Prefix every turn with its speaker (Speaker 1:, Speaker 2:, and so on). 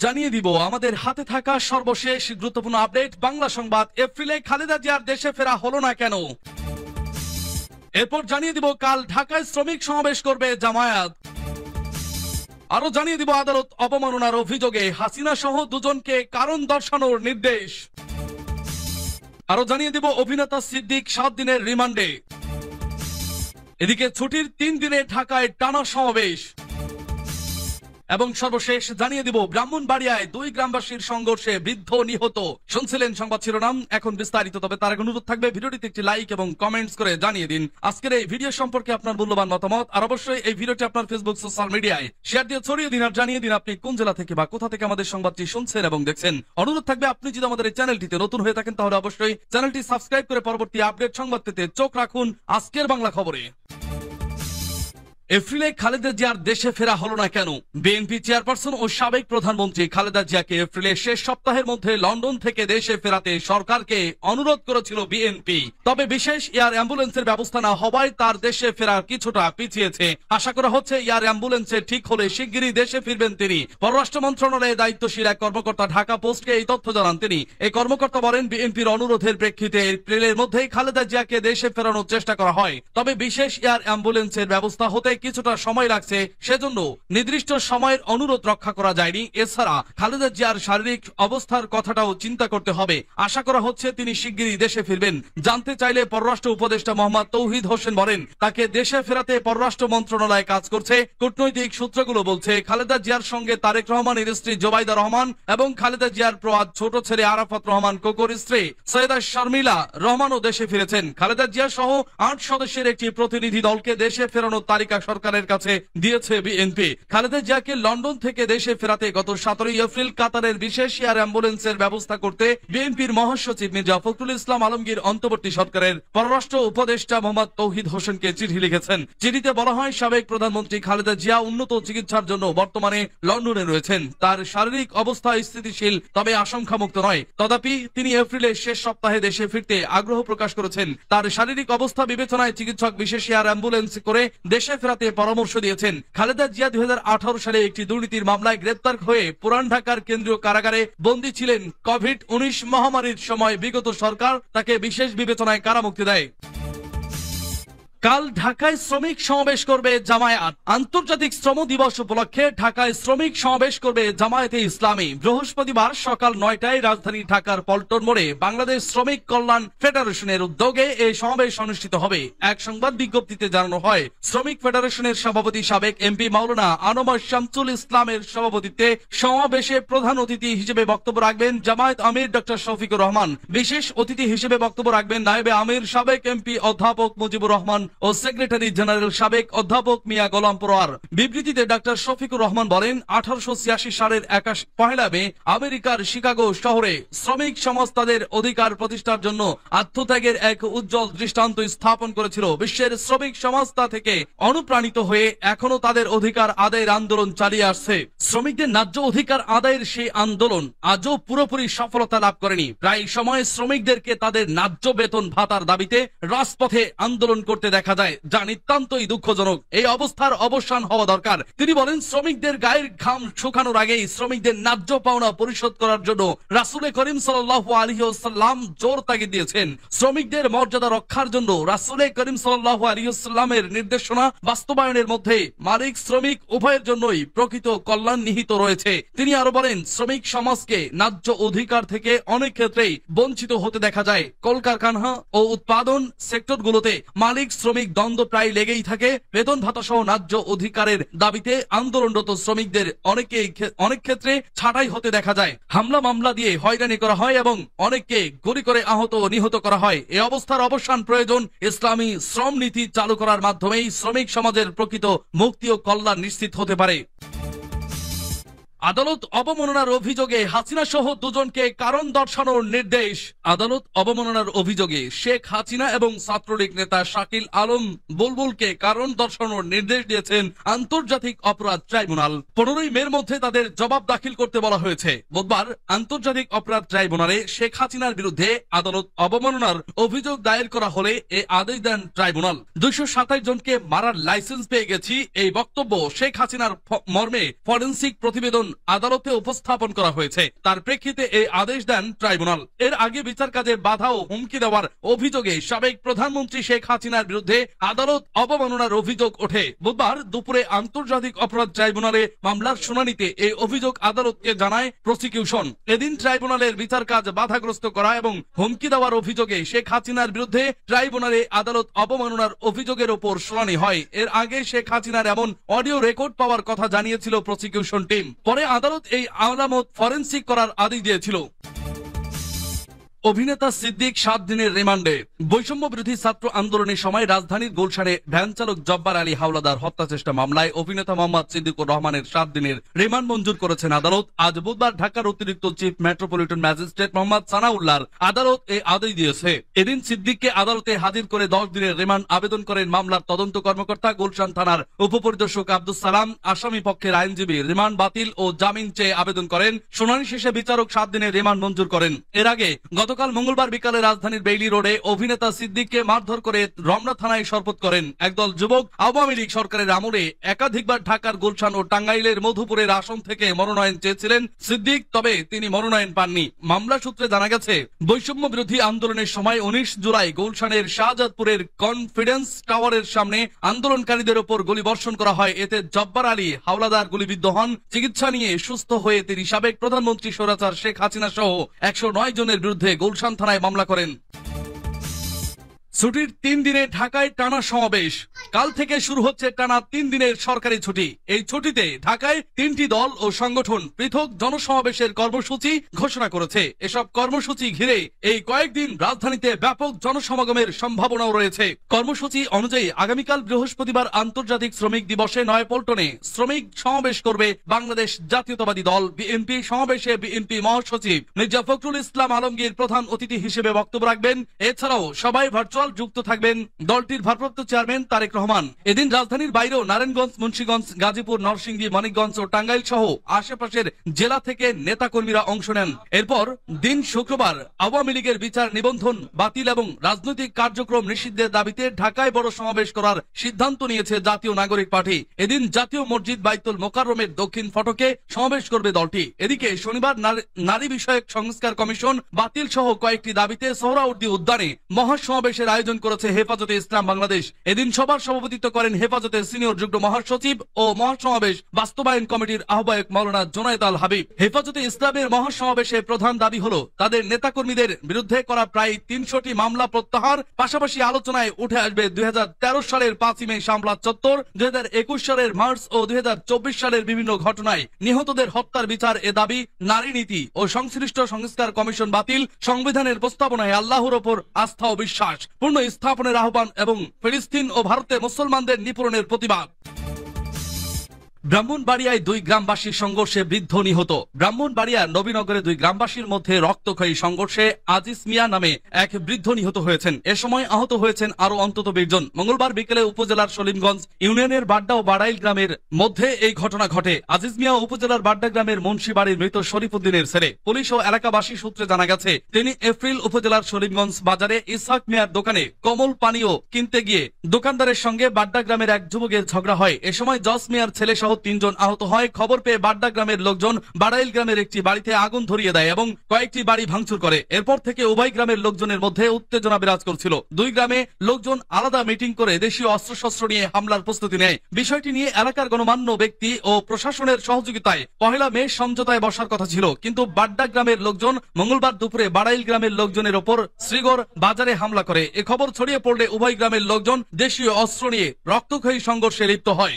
Speaker 1: জানিয়ে দিব আমাদের হাতে থাকা সর্বশেষ গুরুত্বপূর্ণ আপডেট বাংলা সংবাদ। এপ্রিলে খালেদা জিয়ার দেশে ফেরা হলো না কেন? এরপর জানিয়ে দিব কাল ঢাকায় শ্রমিক সমাবেশ করবে জামায়াত। আরো জানিয়ে দিব আদালত অবমাননার অভিযোগে হাসিনা সহ দুজনকে কারণ দর্শানোর নির্দেশ। আরো জানিয়ে দিব অভিনেতা সিদ্দিক 7 দিনের রিমান্ডে। এদিকে ছুটির 3 দিনে ঢাকায় টানা সমাবেশ। এবং সর্বশেষ জানিয়ে দিব ব্রাহ্মণবাড়িয়ায় 2 গ্রামবাসীর সংঘর্ষে বৃদ্ধ নিহত। শুনছিলেন সংবাদ শিরোনাম, এখন বিস্তারিত। তবে তার আগে অনুরোধ থাকবে ভিডিওটিতে একটি লাইক এবং কমেন্টস করে জানিয়ে দিন আজকের এই ভিডিও সম্পর্কে আপনার মূল্যবান মতামত। আর অবশ্যই এই ভিডিওটি আপনার ফেসবুক সোশ্যাল মিডিয়ায় শেয়ার দিয়ে ছড়িয়ে দিন আর জানিয়ে দিন আপনি কোন জেলা থেকে বা কোথা থেকে আমাদের সংবাদটি শুনছেন এবং দেখছেন। অনুরোধ থাকবে আপনি যদি আমাদের এই চ্যানেলটিতে নতুন হয়ে থাকেন তাহলে অবশ্যই চ্যানেলটি সাবস্ক্রাইব করে পরবর্তী আপডেট সংবাদ পেতে চোখ রাখুন আজকের বাংলা খবরে। এপ্রিলে খালেদা জিয়ার দেশে ফেরা হলো না কেন? বিএনপি চেয়ারপারসন ও সাবেক প্রধানমন্ত্রী খালেদা জিয়াকে এপ্রিলের শেষ সপ্তাহের মধ্যে লন্ডন থেকে দেশে ফেরাতে সরকারকে অনুরোধ করেছিল বিএনপি। তবে বিশেষ এয়ার অ্যাম্বুলেন্সের ব্যবস্থা না হওয়ায় তার দেশে ফেরা কিছুটা পিছিয়েছে। আশা করা হচ্ছে এয়ার অ্যাম্বুলেন্সে ঠিক হলে শিগগিরই দেশে ফিরবেন তিনি। পররাষ্ট্র মন্ত্রণালয়ে দায়িত্বশীল এক কর্মকর্তা ঢাকা পোস্টকে এই তথ্য জানান তিনি। এই কর্মকর্তা বলেন, বিএনপির অনুরোধের প্রেক্ষিতে এপ্রিলের মধ্যেই খালেদা জিয়াকে দেশে ফেরানোর চেষ্টা করা হয়। তবে বিশেষ এয়ার অ্যাম্বুলেন্সের ব্যবস্থা হতে কিছুটা সময় লাগছে, সেজন্য নির্দিষ্ট সময়ের অনুরোধ রক্ষা করা যায়নি। এছাড়া খালেদা জিয়ার শারীরিক অবস্থার কথাটাও চিন্তা করতে হবে। আশা করা হচ্ছে তিনি শিগগিরই দেশে ফিরবেন। জানতে চাইলে পররাষ্ট্র উপদেষ্টা মোহাম্মদ তৌহিদ হোসেন বলেন, তাকে দেশে ফেরাতে পররাষ্ট্র মন্ত্রণালয় কাজ করছে। কূটনৈতিক সূত্রগুলো বলছে খালেদা জিয়ার সঙ্গে তারেক রহমানের স্ত্রী জোবাইদা রহমান এবং খালেদা জিয়ার প্রয়াত ছোট ছেলে আরাফাত রহমান কোকোর স্ত্রী সৈয়দা শর্মিলা রহমানও দেশে ফিরেছেন। খালেদা জিয়া সহ 8 সদস্যের একটি প্রতিনিধি দলকে দেশে ফেরানোর তালিকা সরকারের কাছে দিয়েছে বিএনপি। খালেদা জিয়াকে লন্ডন থেকে দেশে ফেরাতে গত 17 এপ্রিল কাতারের বিশেষ এয়ার অ্যাম্বুলেন্সের ব্যবস্থা করতে বিএনপির মহাসচিব মির্জা ফখরুল ইসলাম আলমগীর অন্তর্বর্তী সরকারের পররাষ্ট্র উপদেষ্টা মোহাম্মদ তৌহিদ হোসেনকে চিঠি লিখেছেন। চিঠিতে বলা হয়, সাবেক প্রধানমন্ত্রী খালেদা জিয়া উন্নত চিকিৎসার জন্য বর্তমানে লন্ডনে রয়েছেন। তার শারীরিক অবস্থা স্থিতিশীল তবে আশঙ্কামুক্ত নয়। তথাপি তিনি এপ্রিলের শেষ সপ্তাহে দেশে ফিরতে আগ্রহ প্রকাশ করেছেন। তার শারীরিক অবস্থা বিবেচনায় চিকিৎসক বিশেষ এয়ার অ্যাম্বুলেন্স করে দেশে ফেরাতে পরামর্শ দিয়েছেন। খালেদা জিয়া 2018 সালে একটি দুর্নীতির মামলায় গ্রেপ্তার হয়ে পুরান ঢাকার কেন্দ্রীয় কারাগারে বন্দী ছিলেন। কোভিড-19 মহামারীর সময় বিগত সরকার তাকে বিশেষ বিবেচনায় কারামুক্তি দেয়। কাল ঢাকায় শ্রমিক সমাবেশ করবে জামায়াত। আন্তর্জাতিক শ্রম দিবস উপলক্ষে ঢাকায় শ্রমিক সমাবেশ করবে জামায়াতে ইসলামী। বৃহস্পতিবার সকাল 9টায় রাজধানী ঢাকার পল্টন মোড়ে বাংলাদেশ শ্রমিক কল্যাণ ফেডারেশনের উদ্যোগে এই সমাবেশ অনুষ্ঠিত হবে। এক সংবাদ বিজ্ঞপ্তিতে জানানো হয়, শ্রমিক ফেডারেশনের সভাপতি সাবেক এমপি মাওলানা আনোয়ার শামসুল ইসলামের সভাপতিত্বে সমাবেশে প্রধান অতিথি হিসেবে বক্তব্য রাখবেন জামায়াত আমির ডক্টর শফিকুর রহমান। বিশেষ অতিথি হিসেবে বক্তব্য রাখবেন নায়েবে আমির সাবেক এমপি অধ্যাপক মুজিবুর রহমান ও সেক্রেটারি জেনারেল সাবেক অধ্যাপক মিয়া গোলাম পরোয়ার। বিবৃতিতে ডক্টর শফিকুর রহমান বলেন, 1886 সালের 1 মে আমেরিকার শিকাগো শহরে শ্রমিক সমাজ তাদের অধিকার প্রতিষ্ঠার জন্য আত্মত্যাগের এক উজ্জ্বল দৃষ্টান্ত স্থাপন করেছিল। বিশ্বের শ্রমিক সমাজ তা থেকে অনুপ্রাণিত হয়ে এখনো তাদের অধিকার আদায়ের আন্দোলন চালিয়ে আসছে। শ্রমিকদের ন্যায্য অধিকার আদায়ের সেই আন্দোলন আজও পুরোপুরি সফলতা লাভ করেনি। প্রায় সময় শ্রমিকদেরকে তাদের ন্যায্য বেতন ভাতার দাবিতে রাজপথে আন্দোলন করতে দেখা যায়, যা নিতান্তই দুঃখজনক। এই অবস্থার অবসান হওয়া দরকার। তিনি বলেন, শ্রমিকদের গায়ের ঘাম শুকানোর আগেই শ্রমিকদের ন্যায্য পাওনা পরিশোধ করার জন্য রাসূল করিম সাল্লাল্লাহু আলাইহি ওয়াসাল্লাম জোর তাগিদ দিয়েছেন। শ্রমিকদের মর্যাদা রক্ষার জন্য রাসূল করিম সাল্লাল্লাহু আলাইহি ওয়াসাল্লামের নির্দেশনা বাস্তবায়নের মধ্যে মালিক শ্রমিক উভয়ের জন্যই প্রকৃত কল্যাণ নিহিত রয়েছে। তিনি আরো বলেন, শ্রমিক সমাজকে ন্যায্য অধিকার থেকে অনেক ক্ষেত্রেই বঞ্চিত হতে দেখা যায়। কলকারখানা ও উৎপাদন সেক্টরগুলোতে মালিক শ্রমিক দ্বন্দ্ব প্রায় লেগেই থাকে। বেতন ভাতা সহ ন্যায্য অধিকারের দাবিতে আন্দোলনরত শ্রমিকদের অনেক ক্ষেত্রে ছাঁটাই হতে দেখা যায়। হামলা মামলা দিয়ে হয়রানি করা হয় এবং অনেককে গুলি করে আহত ও নিহত করা হয়। এই অবস্থার অবসান প্রয়োজন। ইসলামী শ্রম নীতি চালু করার মাধ্যমেই শ্রমিক সমাজের প্রকৃত মুক্তি ও কল্যাণ নিশ্চিত হতে পারে। আদালত অবমাননার অভিযোগে হাসিনা সহ দুজনকে কারণ দর্শানোর নির্দেশ। আদালত অবমাননার অভিযোগে শেখ হাসিনা এবং ছাত্রলীগ নেতা শাকিল আলম বুলবুলকে কারণ দর্শানোর নির্দেশ দিয়েছেন আন্তর্জাতিক অপরাধ ট্রাইব্যুনাল। 15 মের মধ্যে তাদের জবাব দাখিল করতে বলা হয়েছে। বুধবার আন্তর্জাতিক অপরাধ ট্রাইব্যুনালে শেখ হাসিনার বিরুদ্ধে আদালত অবমাননার অভিযোগ দায়ের করা হলে এই আদেশ দেন ট্রাইব্যুনাল। 227 জনকে মারার লাইসেন্স পেয়ে গেছি, এই বক্তব্য শেখ হাসিনার মর্মে ফরেন্সিক প্রতিবেদন আদালতে উপস্থাপন করা হয়েছে। তার প্রেক্ষিতে এই আদেশ দেন ট্রাইব্যুনাল। এর আগে বিচার কাজে বাধা ও হুমকি দেওয়ার অভিযোগে সাবেক প্রধানমন্ত্রী শেখ হাসিনার বিরুদ্ধে আদালত অবমাননার অভিযোগ ওঠে। বুধবার দুপুরে আন্তর্জাতিক অপরাধ ট্রাইব্যুনালে মামলার শুনানিতে এই অভিযোগ আদালতকে জানায় প্রসিকিউশন। এদিন ট্রাইব্যুনালের বিচার কাজ বাধাগ্রস্ত করা এবং হুমকি দেওয়ার অভিযোগে শেখ হাসিনার বিরুদ্ধে ট্রাইব্যুনালে আদালত অবমাননার অভিযোগের উপর শুনানি হয়। এর আগে শেখ হাসিনার এমন অডিও রেকর্ড পাওয়ার কথা জানিয়েছিল প্রসিকিউশন টিম। পরে আদালত এই আলামত ফরেনসিক করার আদেশ দিয়েছিল। অভিনেতা সিদ্দিক 7 দিনের রিমান্ডে। বৈষম্য বিরোধী ছাত্র আন্দোলনের সময় রাজধানীর গুলশানে ভ্যান চালক জব্বার আলী হাওলাদার হত্যা চেষ্টা মামলায় অভিনেতা মোহাম্মদ সিদ্দিকুর রহমানের 7 দিনের রিমান্ড মঞ্জুর করেছেন আদালত। আজ বুধবার ঢাকার অতিরিক্ত চিফ মেট্রোপলিটন ম্যাজিস্ট্রেট মোহাম্মদ সানাউল্লাহর আদালত এই আদেশ দিয়েছে। এদিন সিদ্দিককে আদালতে হাজির করে 10 দিনের রিমান্ড আবেদন করেন মামলার তদন্ত কর্মকর্তা গুলশান থানার উপপরিদর্শক আব্দুস সালাম। আসামি পক্ষের আইনজীবী রিমান্ড বাতিল ও জামিন চেয়ে আবেদন করেন। শুনানি শেষে বিচারক 7 দিনের রিমান্ড মঞ্জুর করেন। এর আগে গতকাল মঙ্গলবার বিকালে রাজধানীর বেইলি রোডে অভিনেতা সিদ্দিককে মারধর করে রমনা থানায় শপথ করেন একদল যুবক। আওয়ামী লীগ সরকারের আমলে একাধিকবার ঢাকার গুলশান ও টাঙ্গাইলের মধুপুরের আসন থেকে মনোনয়ন চেয়েছিলেন সিদ্দিক, তবে তিনি মনোনয়ন পাননি। মামলা সূত্রে জানা গেছে, বৈষম্য বিরোধী আন্দোলনের সময় 19 জুলাই গুলশানের শাহজাদপুরের কনফিডেন্স টাওয়ারের সামনে আন্দোলনকারীদের উপর গুলিবর্ষণ করা হয়। এতে জব্বার আলী হাওলাদার গুলিবিদ্ধ হন। চিকিৎসা নিয়ে সুস্থ হয়ে তিনি সাবেক প্রধানমন্ত্রী স্বৈরাচার শেখ হাসিনা সহ 109 জনের বিরুদ্ধে গুলশান থানায় মামলা করেন। ছুটির 3 দিনে ঢাকায় টানা সমাবেশ। কাল থেকে শুরু হচ্ছে টানা 3 দিনের সরকারি ছুটি। এই ছুটিতে ঢাকায় 3টি দল ও সংগঠন পৃথক জনসমাবেশের কর্মসূচি ঘোষণা করেছে। এসব কর্মসূচি ঘিরে এই কয়েকদিন রাজধানীতে ব্যাপক জনসমাগমের সম্ভাবনাও রয়েছে। কর্মসূচি অনুযায়ী আগামীকাল বৃহস্পতিবার আন্তর্জাতিক শ্রমিক দিবসে নয়াপল্টনে শ্রমিক সমাবেশ করবে বাংলাদেশ জাতীয়তাবাদী দল বিএনপি। সমাবেশে বিএনপি মহাসচিব মির্জা ফখরুল ইসলাম আলমগীর প্রধান অতিথি হিসেবে বক্তব্য রাখবেন। এছাড়াও সবাই ভার্চুয়াল যুক্ত থাকবেন দলটির ভারপ্রাপ্ত চেয়ারম্যান তারেক রহমান। এদিন রাজধানীর বাইরেও নারায়ণগঞ্জ, মুন্সিগঞ্জ, গাজীপুর, নরসিংদী, মানিকগঞ্জ ও টাঙ্গাইল সহ আশেপাশের জেলা থেকে নেতাকর্মীরা অংশ নেন। এরপর দিন শুক্রবার আওয়ামী লীগের বিচার নিবন্ধন বাতিল এবং রাজনৈতিক কার্যক্রম নিষিদ্ধের দাবিতে ঢাকায় বড় সমাবেশ করার সিদ্ধান্ত নিয়েছে জাতীয় নাগরিক পার্টি। এদিন জাতীয় মসজিদ বাইতুল মোকাররমের দক্ষিণ ফটকে সমাবেশ করবে দলটি। এদিকে শনিবার নারী বিষয়ক সংস্কার কমিশন বাতিল সহ কয়েকটি দাবিতে সোহরাওয়ার্দী উদ্যানে মহাসমাবেশের আয়োজন করেছে হেফাজতে ইসলাম বাংলাদেশ। এদিন সভার সভাপতিত্ব করেন হেফাজতের সিনিয়র যুগ্ম মহাসচিব ও মহাসমাবেশ বাস্তবায়ন কমিটির আহ্বায়ক মাওলানা জোনায়েদ আল হাবিব। হেফাজতে ইসলামের মহাসমাবেশে প্রধান দাবি হলো তাদের নেতাকর্মীদের বিরুদ্ধে করা প্রায় 300টি মামলা প্রত্যাহার। পাশাপাশি আলোচনায় উঠে আসবে 2013 সালের 5 মে শামলা চত্বর, 2021 সালের মার্চ ও 2024 সালের বিভিন্ন ঘটনায় নিহতদের হত্যার বিচার। এ দাবি, নারী নীতি ও সংশ্লিষ্ট সংস্কার কমিশন বাতিল, সংবিধানের প্রস্তাবনায় আল্লাহর ওপর আস্থা ও বিশ্বাস পূর্ণ স্থাপনের আহ্বান এবং ফিলিস্তিন ও ভারতে মুসলমানদের নিপীড়নের প্রতিবাদ। ব্রাহ্মণবাড়িয়ায় 2 গ্রামবাসীর সংঘর্ষে বৃদ্ধ নিহত। ব্রাহ্মণবাড়িয়ার নবীনগরে 2 গ্রামবাসীর মধ্যে রক্তক্ষয়ী সংঘর্ষে আজিজ মিয়া নামে এক বৃদ্ধ নিহত হয়েছেন। এ সময় আহত হয়েছেন আরো অন্তত 20 জন। মঙ্গলবার বিকেলে উপজেলার সলিমগঞ্জ ইউনিয়নের বাড্ডা ও বাড়াইল গ্রামের মধ্যে এই ঘটনা ঘটে। আজিজ মিয়া উপজেলার বাড্ডা গ্রামের মুন্সি বাড়ির মৃত শরীফ উদ্দিনের ছেলে। পুলিশ ও এলাকাবাসী সূত্রে জানা গেছে, তিনি এপ্রিল উপজেলার সলিমগঞ্জ বাজারে ইসহাক মিয়ার দোকানে কমল পানীয় কিনতে গিয়ে দোকানদারের সঙ্গে বাড্ডা গ্রামের এক যুবকের ঝগড়া হয়। এ সময় জস মিয়ার ছেলে সহ 3 জন আহত হয়। খবর পেয়ে বাড্ডা গ্রামের লোকজন বাড়াইল গ্রামের একটি বাড়িতে আগুন ধরিয়ে দেয় এবং কয়েকটি বাড়ি ভাঙচুর করে। এরপর থেকে উভয় গ্রামের লোকজনের মধ্যে উত্তেজনা বিরাজ করছিল। 2 গ্রামে লোকজন আলাদা মিটিং করে দেশীয় অস্ত্রশস্ত্র নিয়ে হামলার প্রস্তুতি নেয়। বিষয়টি নিয়ে এলাকার গণমান্য ব্যক্তি ও প্রশাসনের সহযোগিতায় 1 মে সমঝোতায় বসার কথা ছিল, কিন্তু বাড্ডা গ্রামের লোকজন মঙ্গলবার দুপুরে বাড়াইল গ্রামের লোকজনের ওপর শ্রীগড় বাজারে হামলা করে। এ খবর ছড়িয়ে পড়লে উভয় গ্রামের লোকজন দেশীয় অস্ত্র নিয়ে রক্তক্ষয়ী সংঘর্ষে লিপ্ত হয়।